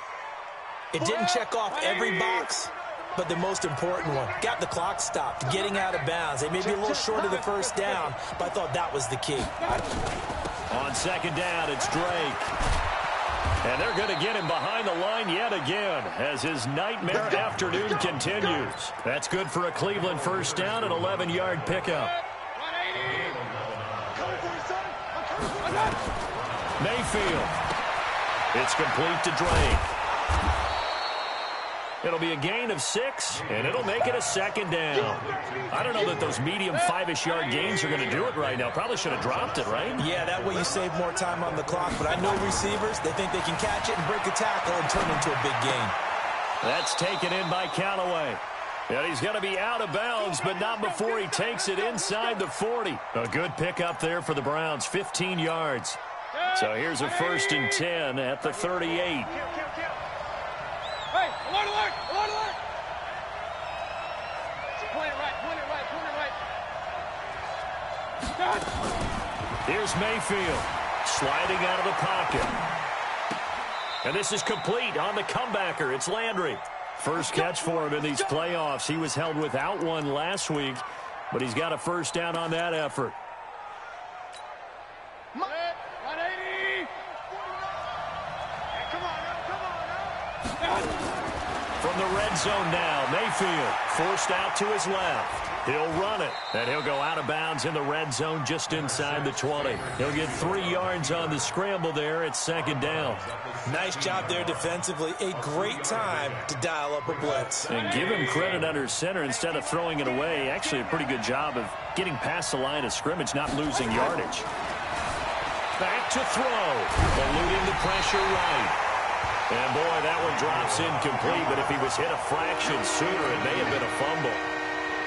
It didn't check off every box, but the most important one. Got the clock stopped, getting out of bounds. They may be a little short of the first down, but I thought that was the key. On second down, it's Drake. And they're going to get him behind the line yet again as his nightmare afternoon continues. That's good for a Cleveland first down, an 11-yard pickup. Mayfield. It's complete to Drake. It'll be a gain of 6, and it'll make it a second down. I don't know that those medium 5-ish yard gains are going to do it right now. Probably should have dropped it, right? Yeah, that way you save more time on the clock. But I know receivers, they think they can catch it and break a tackle and turn into a big gain. That's taken in by Callaway. And he's going to be out of bounds, but not before he takes it inside the 40. A good pickup there for the Browns, 15 yards. So here's a 1st and 10 at the 38. Hey, alert, alert, alert, alert. Point it right, point it right, point it right. Here's Mayfield sliding out of the pocket. And this is complete on the comebacker. It's Landry. First catch for him in these playoffs. He was held without one last week, but he's got a first down on that effort. 180. Come on now, come on now. From the red zone now, Mayfield forced out to his left. He'll run it, and he'll go out of bounds in the red zone just inside the 20. He'll get 3 yards on the scramble there. It's second down. Nice job there defensively. A great time to dial up a blitz. And give him credit under center instead of throwing it away. Actually a pretty good job of getting past the line of scrimmage, not losing yardage. Back to throw. Eluding the pressure right. And, boy, that one drops incomplete, but if he was hit a fraction sooner, it may have been a fumble.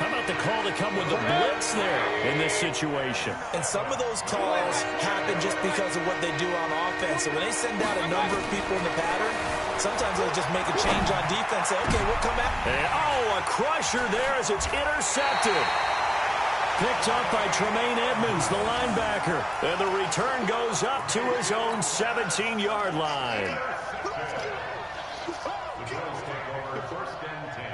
How about the call to come with the blitz there in this situation? And some of those calls happen just because of what they do on offense. So when they send out a number of people in the pattern, sometimes they'll just make a change on defense. Say, okay, we'll come out. And, a crusher there as it's intercepted. Picked up by Tremaine Edmonds, the linebacker. And the return goes up to his own 17-yard line. The Bills take over 1st and 10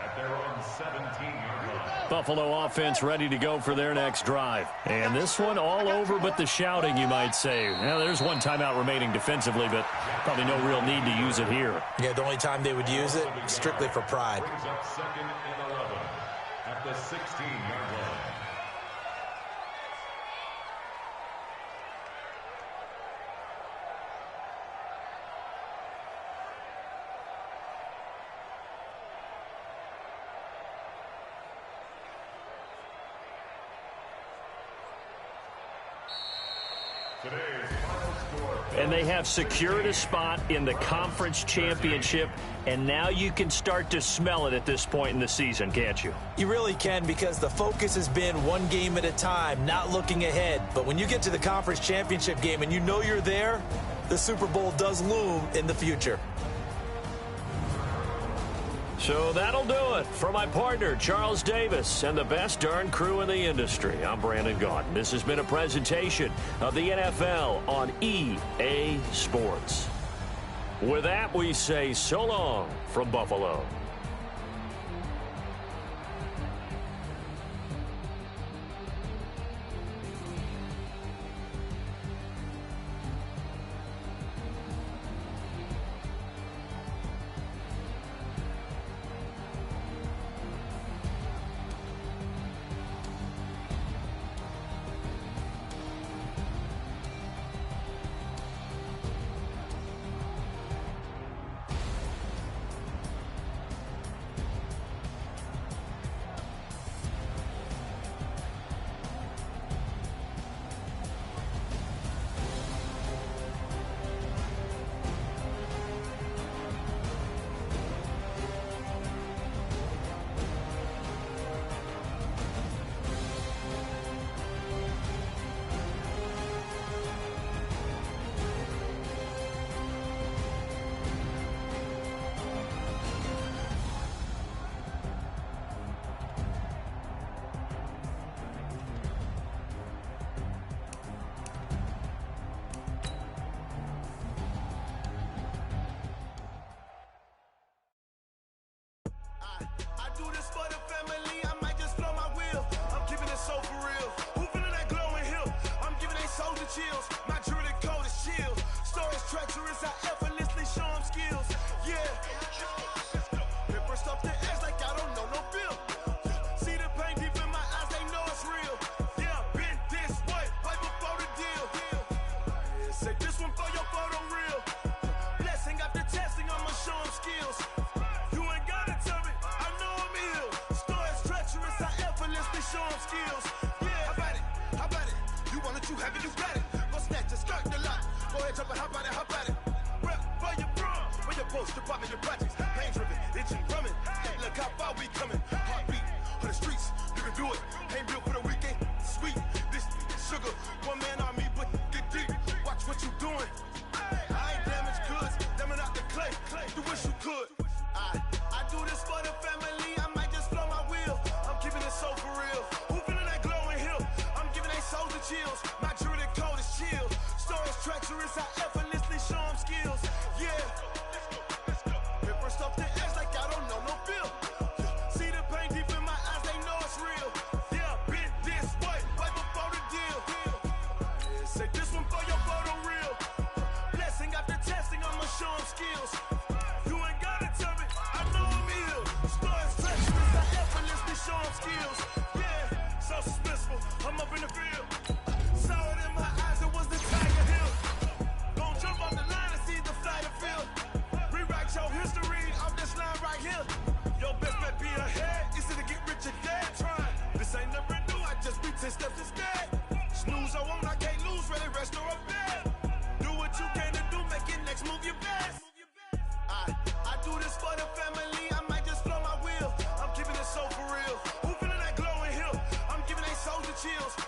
at their own 17-yard line. Buffalo offense ready to go for their next drive. And this one all over but the shouting, you might say. Now, there's one timeout remaining defensively, but probably no real need to use it here. Yeah, the only time they would use it, strictly for pride. Brings up 2nd and 11 at the 16-yard line. And they have secured a spot in the conference championship, and now you can start to smell it at this point in the season, can't you? You really can, because the focus has been one game at a time, not looking ahead. But when you get to the conference championship game and you know you're there, the Super Bowl does loom in the future. So that'll do it for my partner, Charles Davis, and the best darn crew in the industry. I'm Brandon Gaudin. This has been a presentation of the NFL on EA Sports. With that, we say so long from Buffalo.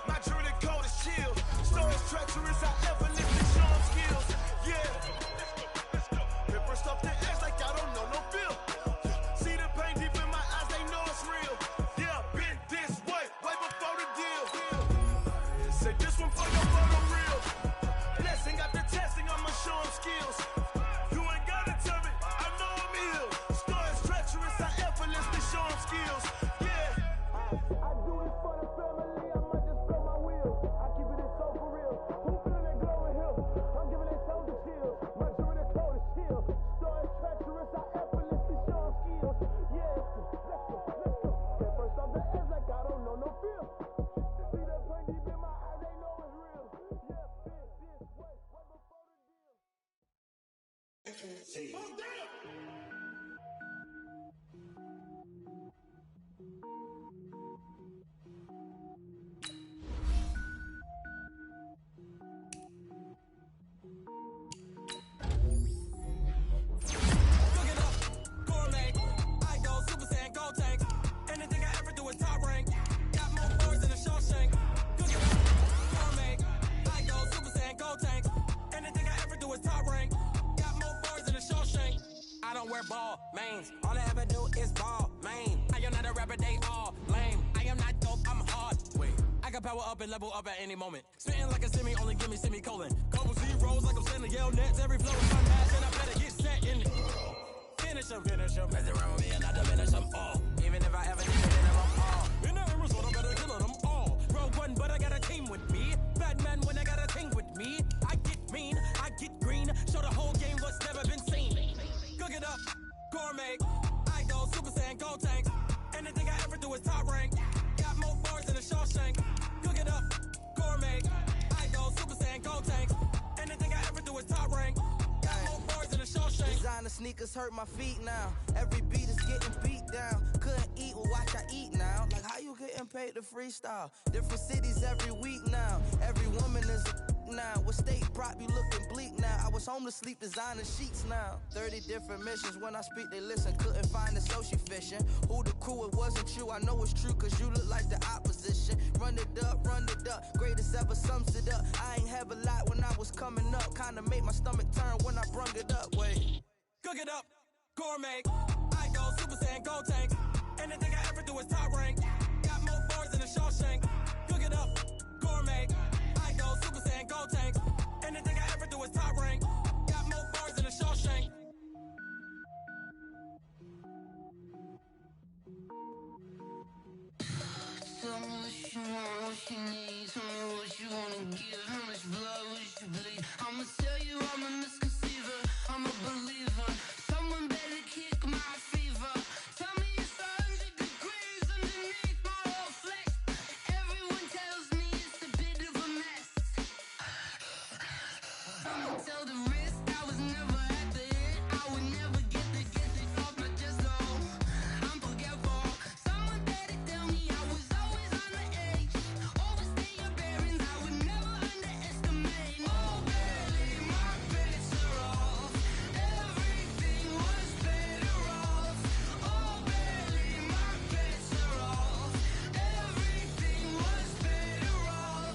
My jewelry don't wear ball mains. All I ever do is ball main. I am not a rapper, they all lame. I am not dope, I'm hard. Wait, I can power up and level up at any moment. Spitting like a semi, only give me semicolon. Couple zeros like I'm sending yell nets. Every flow is unmatched and I better get set in it. Finish them. Mess around with me and I diminish them all. Even if I ever need to hit them all. In the Arizona, I better kill them all. Rogue one, but I got a team with me. Batman when I got a team with me. I get mean, I get green. Show the whole game what's never been seen. Cook it up, gourmet. I go Super Saiyan, gold tanks. Anything I ever do is top rank. Got more bars than a Shawshank. Cook it up, gourmet. I go Super Saiyan, gold tanks. Anything I ever do is top rank. Got more bars than a Shawshank. Designer sneakers hurt my feet now. Every beat is getting beat down. Couldn't eat, well watch I eat now. Like how you getting paid to freestyle? Different cities every week now. Every woman is a now. What state prop you looking bleak now? I was home to sleep designing sheets now. 30 different missions. When I speak they listen. Couldn't find it so she fishing. Who the crew, it wasn't you. I know it's true cause you look like the opposition. Run it up. Greatest ever sums it up. I ain't have a lot when I was coming up. Kinda made my stomach turn when I brung it up. Wait. Cook it up, gourmet. I go Super Saiyan, gold tanks. Anything I ever do is top rank. Got more bars than a Shawshank. Cook it up, gourmet. I go Super Saiyan, gold tanks. Anything I ever do is top rank. Got more bars than a Shawshank. Tell me what you want, what you need. Tell me what you wanna give. How much blood would you bleed? I'ma tell you I'm a misconceiver. I'm a believer. Someone better kick my fever. Tell me it's 100 degrees underneath my whole flesh. Everyone tells me it's a bit of a mess. I'ma tell the risk I was never at the end. I would never get it off my chest though. I'm forgetful. Someone better tell me I was always on the edge. Overstay your bearings, I would never underestimate. Oh barely, my bets are off. Everything was better off. Oh barely, my bets are off. Everything was better off.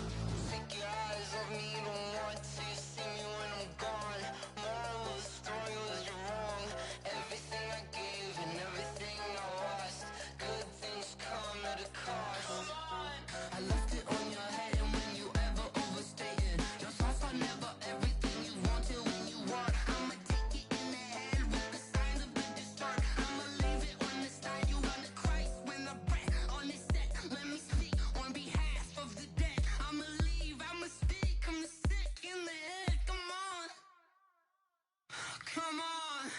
Take your eyes off me, don't want to see me when I'm gone. Moral of the story was you're wrong. Everything I gave and everything I lost. Good things come at a cost. I left it on your head and when you ever overstated. Your thoughts are never everything you wanted when you want. I'ma take it in the head with the signs of the distort. I'ma leave it on the side. You run the Christ when the breath on this set. Let me speak on behalf of the dead. I'ma leave, I'ma speak. I'm sick in the head. Come on. Come on.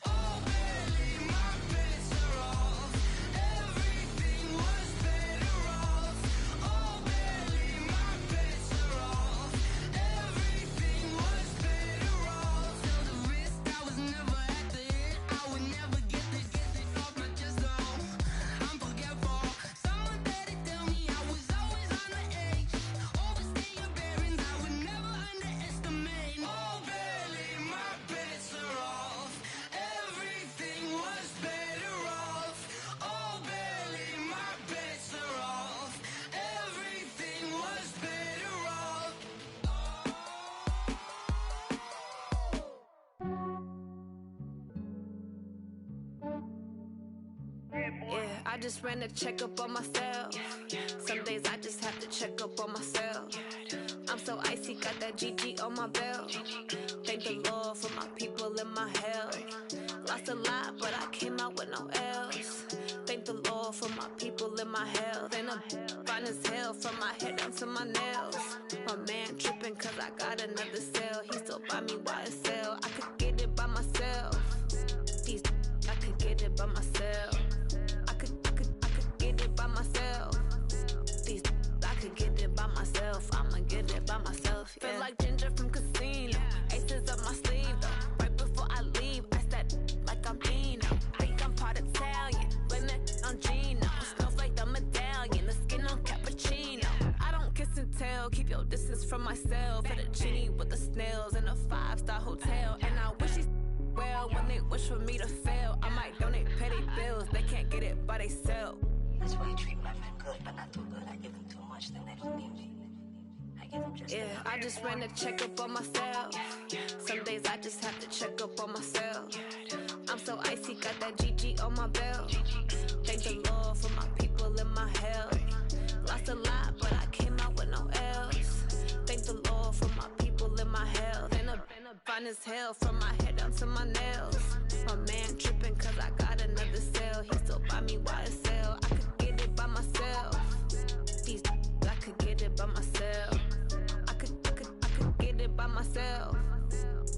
Oh, barely, my bets are off. Everything was better off. Oh, barely, my bets are off. Everything was better off. Till the risk I was never at the end. I would never get it off my chest though. I'm forgetful. Someone better tell me I was always on the edge. Overstay your bearings, I would never underestimate. Oh, barely, my bets are off. Everything was better off. Oh, barely, my bets are off. Everything was better off. Yeah, I just ran a checkup on myself. Some days I just have to check up on myself. I'm so icy, got that GG on my belt. Thank the Lord for my people in my hell. Lost a lot, but I came out with no L's. Thank the Lord for my people in my health. And I'm fine as hell from my head down to my nails. My man tripping cause I got another cell. He still buy me YSL. I could get it by myself. I could get it by myself. I could get it by myself. I could get it by myself. I'ma get it by myself. Yeah. Feel like Ginger from Casino. Aces up my sleeve though. Right before I leave, I said like I'm Dino. Think I'm part Italian. Blame it on Gino. Smells like the medallion. The skin on cappuccino. I don't kiss and tell. Keep your distance from myself. For the genie with the snails in a 5-star hotel. And I wish he's well when they wish for me to fail. I might donate petty bills. They can't get it by themselves. That's why you treat my friend good, but not too good. I give them too much, then they don't need me. I give them just Yeah, I just ran a checkup on myself. Some days I just have to check up on myself. I'm so icy, got that GG on my belt. Thank the Lord for my people in my health. Lost a lot, but I came out with no else. Thank the Lord for my people in my health. And a fine as hell from my head down to my nails. My man tripping cause I got another cell. He still buy me YSL. I could get it by myself. These I could get it by myself. I could get it by myself.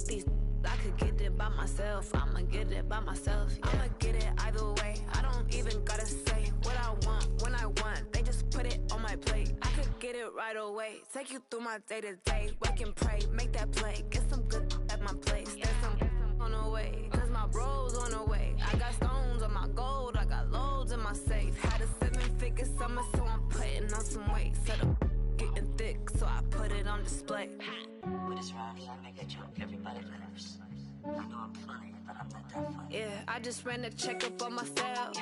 These I could get it by myself. I'ma get it by myself. Yeah. I'ma get it either way. I don't even gotta say what I want when I want. They just put it on my plate. I could get it right away. Take you through my day to day. Wake and pray, make that play. Get some good at my place. There's some on the way. Cause my bro's on the way. I got stones on my gold. I got loads in my safe. Had a 7-figure summer, so I'm putting on some weight. Set up getting thick, so I put it on display. With this round here, I make a joke, everybody laughs. I know I'm funny, but I'm not that funny. Yeah, I just ran a checkup on myself.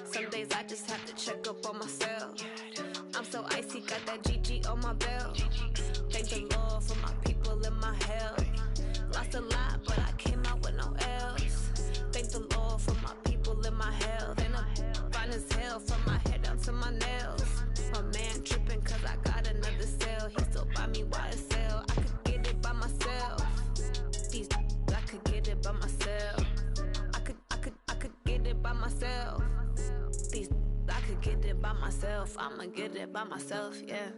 Some days I just have to check up on myself. I'm so icy, got that GG on my belt. Thank the Lord for my people in my health. Lost a lot, but I came out with no else. Thank the Lord for my people in my health. And I'm fine as hell from my head down to my nails. My man tripping cause I got another cell. He still buy me YSL. I could get it by myself. These I could get it by myself. I could get it by myself. These I could get it by myself. I'ma get it by myself, yeah.